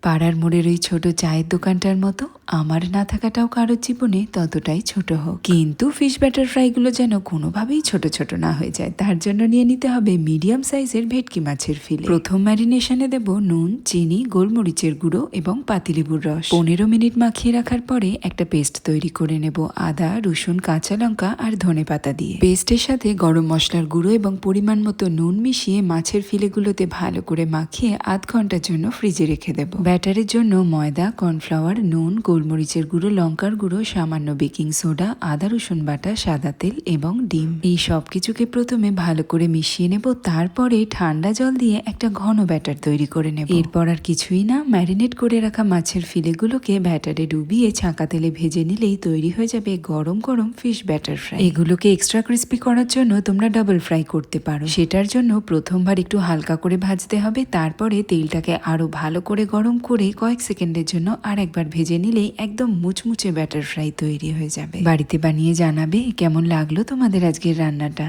পাড়ার মোড়ের ওই ছোট চায়ের দোকানটার মতো আমার না থাকাটাও কারোর জীবনে ততটাই ছোট হোক, কিন্তু ফিশ ব্যাটার ফ্রাইগুলো যেন কোনোভাবেই ছোট ছোট না হয়ে যায়। তার জন্য নিয়ে নিতে হবে মিডিয়াম সাইজের ভেটকি মাছের ফিলে। প্রথম ম্যারিনেশনে দেব নুন, চিনি, গোলমরিচের গুঁড়ো এবং পাতিলেবুর রস। 15 মিনিট মাখিয়ে রাখার পরে একটা পেস্ট তৈরি করে নেব আদা, রসুন, কাঁচা লঙ্কা আর ধনেপাতা দিয়ে। পেস্টের সাথে গরম মশলার গুঁড়ো এবং পরিমাণ মতো নুন মিশিয়ে মাছের ফিলেগুলোতে ভালো করে মাখিয়ে আধ ঘন্টার জন্য ফ্রিজে রেখে দেব। ব্যাটারের জন্য ময়দা, কর্নফ্লাওয়ার, নুন, গোলমরিচের গুঁড়ো, লঙ্কার গুঁড়ো, সামান্য বেকিং সোডা, আদা রসুন বাটা, সাদা তেল এবং ডিম, এই সব কিছুকে প্রথমে ভালো করে মিশিয়ে নেব। তারপরে ঠান্ডা জল দিয়ে একটা ঘন ব্যাটার তৈরি করে নেব। এরপর আর কিছুই না, ম্যারিনেট করে রাখা মাছের ফিলেগুলোকে ব্যাটারে ডুবিয়ে ছাঁকা তেলে ভেজে নিলেই তৈরি হয়ে যাবে গরম গরম ফিশ ব্যাটার ফ্রাই। এগুলোকে এক্সট্রা ক্রিস্পি করার জন্য তোমরা ডাবল ফ্রাই করতে পারো। সেটার জন্য প্রথমবার একটু হালকা করে ভাজতে হবে, তারপরে তেলটাকে আরো ভালো করে গরম করে কয়েক সেকেন্ডের জন্য আর একবার ভেজে নিলেই একদম মুচমুচে ব্যাটার ফ্রাই তৈরি হয়ে যাবে। বাড়িতে বানিয়ে জানাবে কেমন লাগলো তোমাদের আজকের রান্নাটা।